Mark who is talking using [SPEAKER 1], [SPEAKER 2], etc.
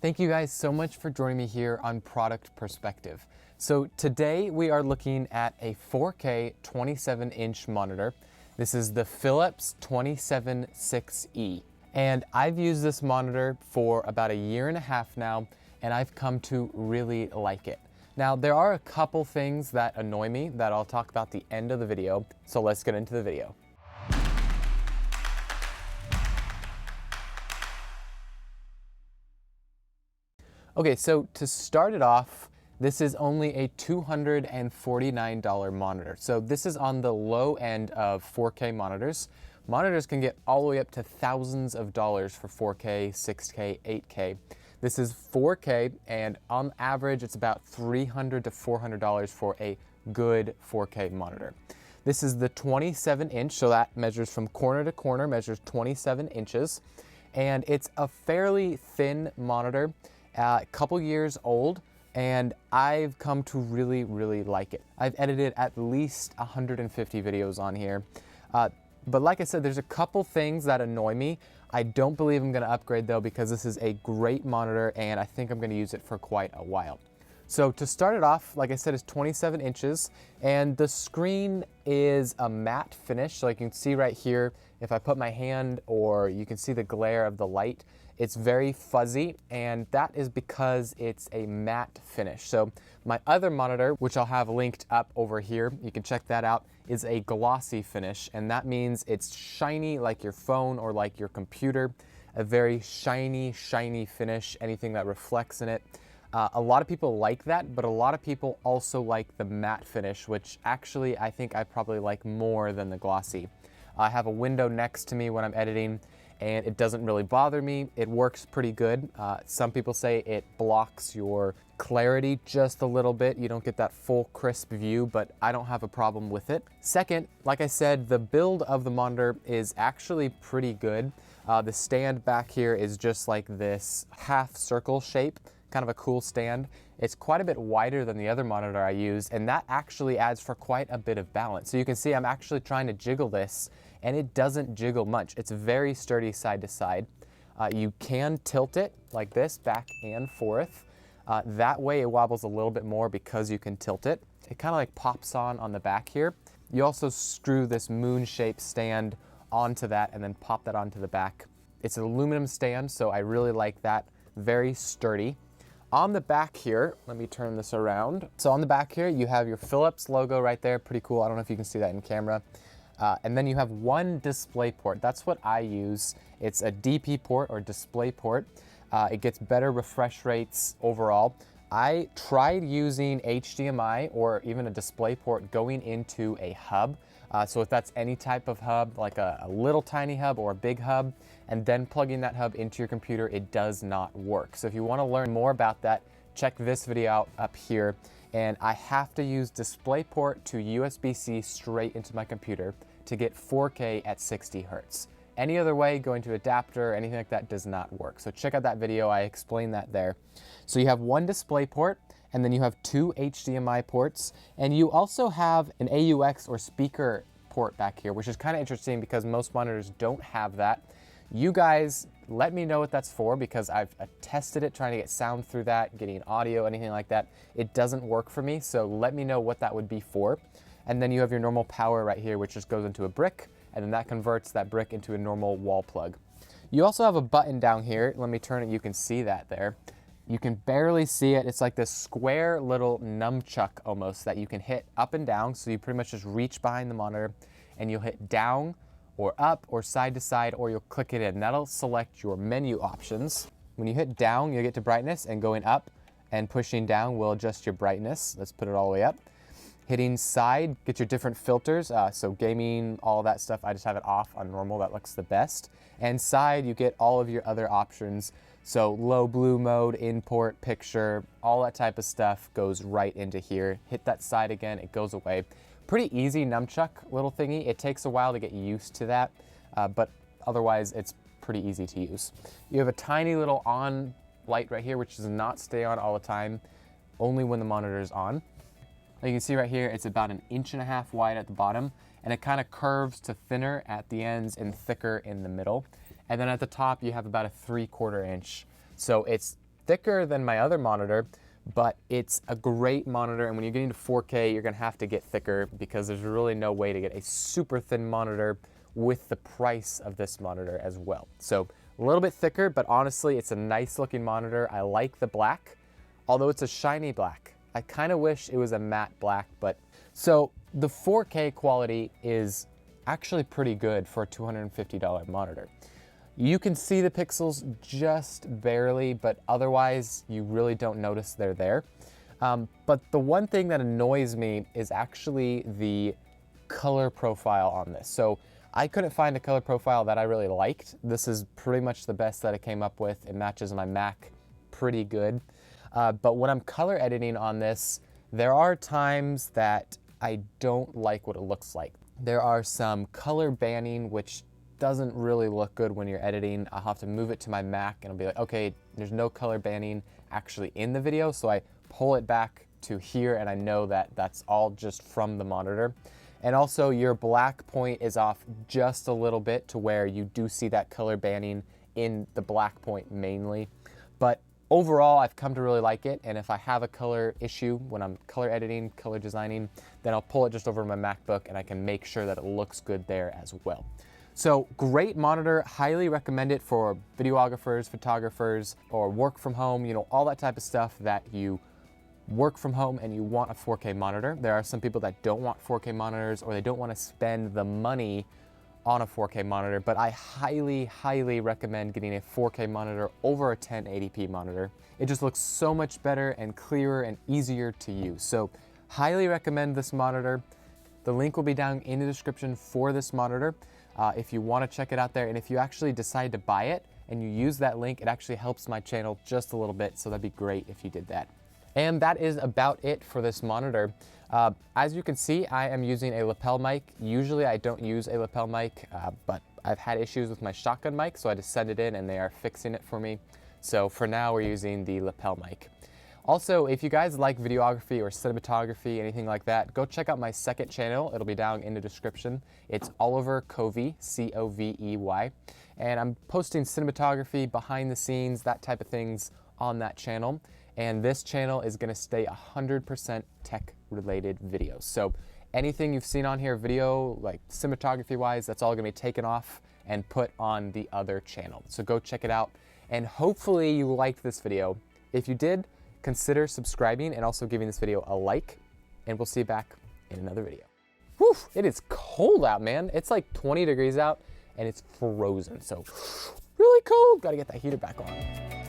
[SPEAKER 1] Thank you guys so much for joining me here on Product Perspective. So today we are looking at a 4K 27-inch monitor. This is the Phillips 276E. And I've used this monitor for about a year and a half now, and I've come to really like it. Now, there are a couple things that annoy me that I'll talk about at the end of the video, so let's get into the video. Okay, so to start it off, this is only a $249 monitor. So this is on the low end of 4K monitors. Monitors can get all the way up to thousands of dollars for 4K, 6K, 8K. This is 4K, and on average, it's about $300 to $400 for a good 4K monitor. This is the 27-inch, so that measures from corner to corner, measures 27 inches, and it's a fairly thin monitor. A couple years old, and I've come to really like it. I've edited at least 150 videos on here. But like I said, there's a couple things that annoy me. I don't believe I'm gonna upgrade though, because this is a great monitor and I think I'm gonna use it for quite a while. So to start it off, like I said, it's 27 inches and the screen is a matte finish. So you can see right here, if I put my hand, or you can see the glare of the light, it's very fuzzy, and that is because it's a matte finish. So my other monitor, which I'll have linked up over here, you can check that out, is a glossy finish, and that means it's shiny like your phone or like your computer, a very shiny finish, anything that reflects in it. A lot of people like that, but a lot of people also like the matte finish, which actually I think I probably like more than the glossy. I have a window next to me when I'm editing, and it doesn't really bother me. It works pretty good. Some people say it blocks your clarity just a little bit. You don't get that full crisp view, but I don't have a problem with it. Second, like I said, the build of the monitor is actually pretty good. The stand back here is just like this half circle shape, kind of a cool stand. It's quite a bit wider than the other monitor I use, and that actually adds for quite a bit of balance. So you can see I'm actually trying to jiggle this, and it doesn't jiggle much. It's very sturdy side to side. You can tilt it like this, back and forth. That way it wobbles a little bit more because you can tilt it. It kind of like pops on the back here. You also screw this moon-shaped stand onto that and then pop that onto the back. It's an aluminum stand, so I really like that. Very sturdy. On the back here, let me turn this around. So on the back here, you have your Phillips logo right there. Pretty cool. I don't know if you can see that in camera. And then you have one display port. That's what I use. It's a DP port or display port. It gets better refresh rates overall. I tried using HDMI or even a display port going into a hub. So if that's any type of hub, like a little tiny hub or a big hub, and then plugging that hub into your computer, it does not work. So if you want to learn more about that, check this video out up here. And I have to use DisplayPort to USB-C straight into my computer to get 4K at 60 Hertz. Any other way, going to adapter or anything like that does not work. So check out that video, I explained that there. So you have one display port, and then you have two HDMI ports, and you also have an AUX or speaker port back here, which is kind of interesting because most monitors don't have that. You guys let me know what that's for, because I've tested it trying to get sound through that, getting audio, anything like that. It doesn't work for me, so let me know what that would be for. And then you have your normal power right here, which just goes into a brick, and then that converts that brick into a normal wall plug. You also have a button down here. Let me turn it, you can see that there. You can barely see it. It's like this square little nunchuck almost that you can hit up and down. So you pretty much just reach behind the monitor and you'll hit down or up or side to side, or you'll click it in. That'll select your menu options. When you hit down, you'll get to brightness, and going up and pushing down will adjust your brightness. Let's put it all the way up. Hitting side, get your different filters. So gaming, all that stuff, I just have it off on normal. That looks the best. And side, you get all of your other options. So low blue mode, import, picture, all that type of stuff goes right into here. Hit that side again, it goes away. Pretty easy nunchuck little thingy. It takes a while to get used to that, but otherwise it's pretty easy to use. You have a tiny little on light right here, which does not stay on all the time, only when the monitor is on. You can see right here, it's about 1.5 inches wide at the bottom, and it kind of curves to thinner at the ends and thicker in the middle. And then at the top, you have about a 3/4 inch. So it's thicker than my other monitor, but it's a great monitor, and when you're getting to 4K, you're gonna have to get thicker because there's really no way to get a super thin monitor with the price of this monitor as well. So a little bit thicker, but honestly, it's a nice looking monitor. I like the black, although it's a shiny black. I kind of wish it was a matte black, but so the 4K quality is actually pretty good for a $250 monitor. You can see the pixels just barely, but otherwise you really don't notice they're there. But the one thing that annoys me is actually the color profile on this. So I couldn't find a color profile that I really liked. This is pretty much the best that I came up with. It matches my Mac pretty good. But when I'm color editing on this, there are times that I don't like what it looks like. There are some color banning, which doesn't really look good when you're editing. I'll have to move it to my Mac and I'll be like, okay, there's no color banning actually in the video. So I pull it back to here and I know that that's all just from the monitor. And also your black point is off just a little bit to where you do see that color banning in the black point mainly. But overall, I've come to really like it. And if I have a color issue when I'm color editing, color designing, then I'll pull it just over my MacBook and I can make sure that it looks good there as well. So great monitor, highly recommend it for videographers, photographers, or work from home, you know, all that type of stuff that you work from home and you want a 4K monitor. There are some people that don't want 4K monitors or they don't want to spend the money on a 4K monitor, but I highly, highly recommend getting a 4K monitor over a 1080p monitor. It just looks so much better and clearer and easier to use. So highly recommend this monitor. The link will be down in the description for this monitor if you want to check it out there. And if you actually decide to buy it and you use that link, it actually helps my channel just a little bit. So that'd be great if you did that. And that is about it for this monitor. As you can see, I am using a lapel mic. Usually I don't use a lapel mic, but I've had issues with my shotgun mic, so I just sent it in and they are fixing it for me. So for now, we're using the lapel mic. Also, if you guys like videography or cinematography, anything like that, go check out my second channel. It'll be down in the description. It's Oliver Covey, C-O-V-E-Y. And I'm posting cinematography, behind the scenes, that type of things on that channel. And this channel is gonna stay 100% tech related videos. So anything you've seen on here video, like cinematography wise, that's all gonna be taken off and put on the other channel. So go check it out. And hopefully you liked this video. If you did, consider subscribing and also giving this video a like, and we'll see you back in another video. Whew, it is cold out, man. It's like 20 degrees out and it's frozen. So really cold, gotta get that heater back on.